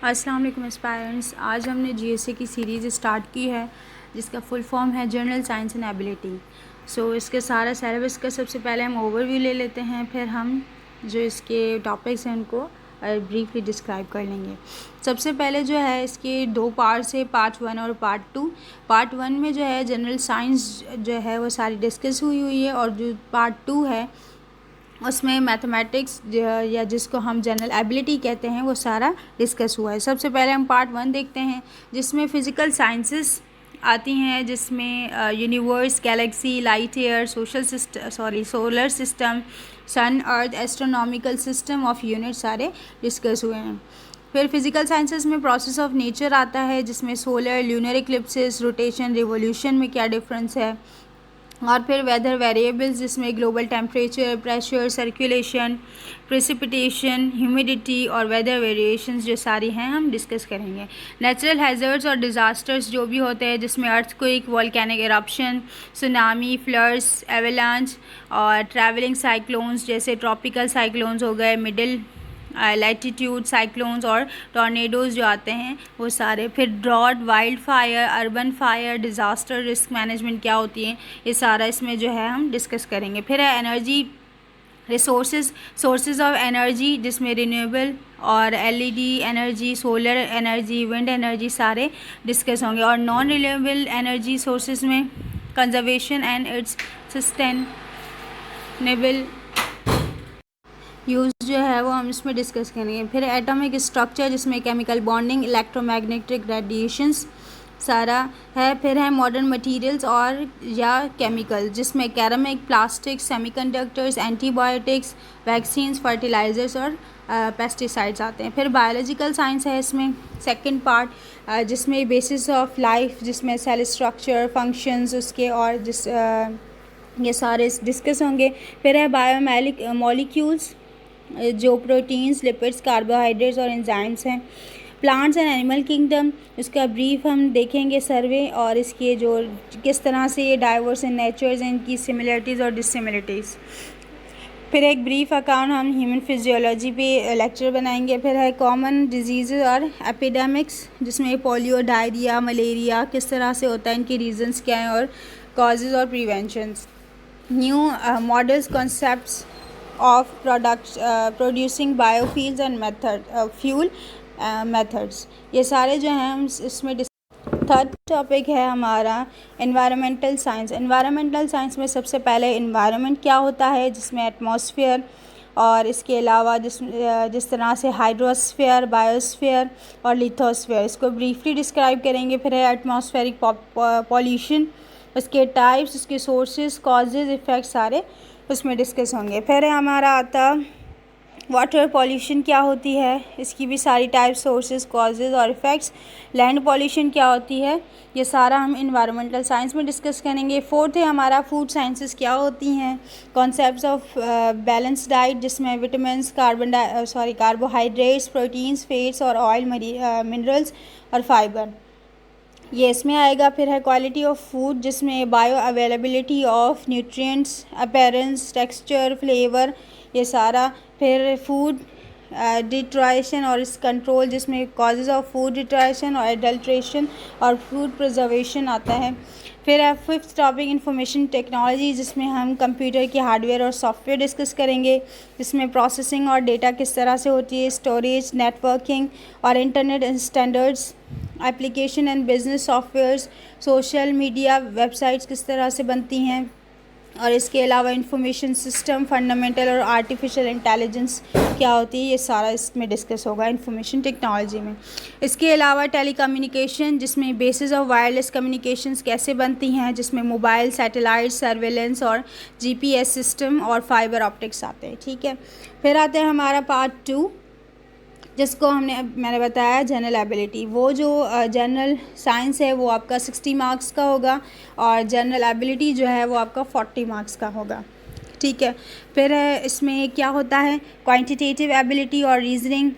अस्सलाम वालेकुम एस्पायरेंट्स। आज हमने जीएसए की सीरीज़ स्टार्ट की है जिसका फुल फॉर्म है जनरल साइंस एंड एबिलिटी। इसके सारा सिलेबस का सबसे पहले हम ओवरव्यू ले लेते हैं, फिर हम जो इसके टॉपिक्स हैं उनको ब्रीफली डिस्क्राइब कर लेंगे। सबसे पहले जो है इसके दो पार्ट्स है, पार्ट 1 और पार्ट 2। पार्ट 1 में जो है जनरल साइंस जो है वो सारी डिस्कस हुई है, और जो पार्ट 2 है उसमें मैथमेटिक्स या जिसको हम जनरल एबिलिटी कहते हैं वो सारा डिस्कस हुआ है। सबसे पहले हम पार्ट 1 देखते हैं जिसमें फ़िज़िकल साइंसेस आती हैं, जिसमें universe, galaxy, light year, solar system, sun, earth, astronomical system of unit सारे डिस्कस हुए हैं। फिर फिज़िकल साइंसेस में प्रोसेस ऑफ नेचर आता है, जिसमें solar, lunar eclipses, rotation, revolution में क्या डिफरेंस है। और फिर वेदर वेरिएबल्स जिसमें global temperature, pressure, circulation, precipitation, humidity और वेदर वेरिएशंस जो सारी हैं हम डिस्कस करेंगे। नेचुरल हैज़र्ड्स और डिज़ास्टर्स जो भी होते हैं, जिसमें earthquake, volcanic eruption, tsunami, floods, avalanche और ट्रैवलिंग साइक्लोन्स जैसे ट्रॉपिकल साइक्लोन्स हो गए, मिडिल लैटिट्यूड साइक्लोन्स और टॉर्नेडोज़ जो आते हैं वो सारे। फिर drought, wild fire, urban fire, disaster risk management क्या होती है, ये सारा इसमें जो है हम डिस्कस करेंगे। फिर है एनर्जी सोर्सेज ऑफ एनर्जी, जिसमें रिन्यूएबल और LED energy, solar energy, wind energy सारे डिस्कस होंगे। और नॉन रिन्यूएबल एनर्जी सोर्सेज में conservation and it's sustainable use जो है वो हम इसमें डिस्कस करेंगे। फिर एटॉमिक स्ट्रक्चर, जिसमें केमिकल बॉन्डिंग, इलेक्ट्रोमैग्नेटिक रेडिएशंस सारा है। फिर है मॉडर्न मटेरियल्स और या केमिकल, जिसमें ceramic, plastic, semiconductors, antibiotics, vaccines, fertilizers और पेस्टिसाइड्स आते हैं। फिर बायोलॉजिकल साइंस है इसमें सेकंड पार्ट, जिसमें बेसिस ऑफ लाइफ, जिसमें सेल स्ट्रक्चर, फंक्शंस उसके और ये सारे डिस्कस होंगे। फिर है बायोमोलिक्यूल्स, जो प्रोटीन्स, लिपिड्स, कार्बोहाइड्रेट्स और एंजाइम्स हैं। प्लांट्स एंड एनिमल किंगडम, इसका ब्रीफ हम देखेंगे सर्वे, और इसके जो किस तरह से ये डाइवर्स इन नेचर्स हैं, इनकी सिमिलरिटीज़ और डिससिमिलरिटीज़। फिर एक ब्रीफ अकाउंट हम ह्यूमन फिजियोलॉजी पे लेक्चर बनाएंगे। फिर है कॉमन डिजीज़ और एपिडेमिक्स, जिसमें पोलियो, डायरिया, मलेरिया किस तरह से होता है, इनके रीजंस क्या हैं और कॉजेज़ और preventions. New models, concepts of producing biofuels and fuel methods, ये सारे जो हैं हम इसमें। थर्ड टॉपिक है हमारा एनवायरमेंटल साइंस। एनवायरमेंटल साइंस में सबसे पहले एनवायरनमेंट क्या होता है, जिसमें एटमॉस्फेयर और इसके अलावा जिस तरह से हाइड्रोस्फीयर, बायोस्फीयर और लिथोस्फीयर, इसको ब्रीफली डिस्क्राइब करेंगे। फिर है एटमॉस्फेरिक पॉल्यूशन, उसके टाइप्स, उसके सोर्सेज, कॉजेज, इफ़ेक्ट सारे उसमें डिस्कस होंगे। फिर है हमारा आता वाटर पॉल्यूशन क्या होती है, इसकी भी सारी टाइप्स, सोर्सेज, कॉजेज़ और इफ़ेक्ट्स। लैंड पॉल्यूशन क्या होती है, ये सारा हम इन्वायरमेंटल साइंस में डिस्कस करेंगे। फोर्थ है हमारा फूड साइंसेस क्या होती हैं, कॉन्सेप्ट्स ऑफ बैलेंस डाइट, जिसमें विटामिन्स, कार्बोहाइड्रेट्स, प्रोटीन्स, फैट्स और ऑयल, मिनरल्स और फाइबर, ये इसमें आएगा। फिर है क्वालिटी ऑफ फूड, जिसमें bio availability of nutrients, appearance, texture, flavour, ये सारा। फिर फूड डिट्राइशन और इस कंट्रोल, जिसमें कॉजेज़ ऑफ फूड डिट्राइशन और एडल्ट्रेशन और फूड प्रिजर्वेशन आता है। फिर है फिफ्थ टॉपिक इंफॉर्मेशन टेक्नोलॉजी, जिसमें हम कंप्यूटर के हार्डवेयर और सॉफ्टवेयर डिस्कस करेंगे, जिसमें प्रोसेसिंग और डेटा किस तरह से होती है, स्टोरेज, नेटवर्किंग और internet standards, application and business softwares, social media websites किस तरह से बनती हैं, और इसके अलावा इंफॉर्मेशन सिस्टम, फंडामेंटल और आर्टिफिशियल इंटेलिजेंस क्या होती है, ये सारा इसमें डिस्कस होगा इंफॉर्मेशन टेक्नोलॉजी में। इसके अलावा टेलीकम्युनिकेशन, जिसमें बेसिस ऑफ वायरलेस कम्युनिकेशंस कैसे बनती हैं, जिसमें मोबाइल, सैटेलाइट, सर्वेलेंस और जीपीएस सिस्टम और फाइबर ऑप्टिक्स आते हैं। ठीक है, फिर आते हैं हमारा पार्ट 2, जिसको मैंने बताया जनरल एबिलिटी। वो जो जनरल साइंस है वो आपका 60 मार्क्स का होगा, और जनरल एबिलिटी जो है वो आपका 40 मार्क्स का होगा। ठीक है, फिर इसमें क्या होता है क्वांटिटेटिव एबिलिटी और रीजनिंग,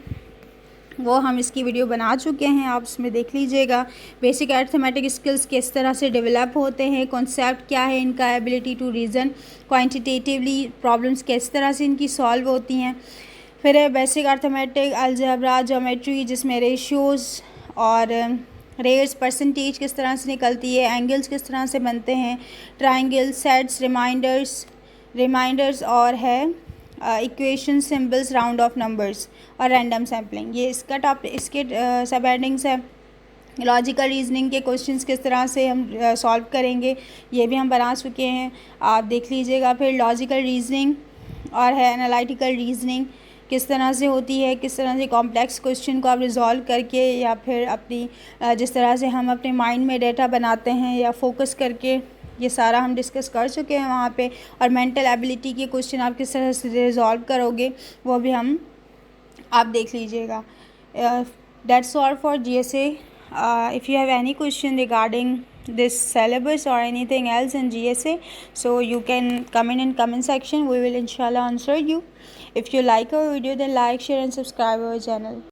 वो हम इसकी वीडियो बना चुके हैं, आप इसमें देख लीजिएगा। बेसिक अर्थमेटिक स्किल्स किस तरह से डेवलप होते हैं, कॉन्सेप्ट क्या है इनका, ability to reason quantitatively, problems किस तरह से इनकी सॉल्व होती हैं। फिर है बेसिक अर्थमेटिक, अलजेब्रा, ज्योमेट्री जिसमें रेशियोज़ और रेट्स, परसेंटेज किस तरह से निकलती है, एंगल्स किस तरह से बनते हैं, ट्राइंगल, सेट्स, रिमाइंडर्स और है equation, symbols, round of numbers और रैंडम सैम्पलिंग। ये इसका टॉपिक, इसके सब हेडिंग्स है। लॉजिकल रीजनिंग के क्वेश्चंस किस तरह से हम सॉल्व करेंगे, ये भी हम बना चुके हैं, आप देख लीजिएगा। फिर लॉजिकल रीजनिंग और है एनालिटिकल रीजनिंग किस तरह से होती है, किस तरह से कॉम्प्लेक्स क्वेश्चन को आप रिजॉल्व करके या फिर अपनी जिस तरह से हम अपने माइंड में डेटा बनाते हैं या फोकस करके, ये सारा हम डिस्कस कर चुके हैं वहाँ पे। और मेंटल एबिलिटी के क्वेश्चन आप किस तरह से रिजॉल्व करोगे वो भी हम आप देख लीजिएगा। That's all for GSA. If you have any question regarding this syllabus or anything else in GSA, so you can comment in comment section. We will inshallah answer you. If you like our video, then like, share and subscribe our channel.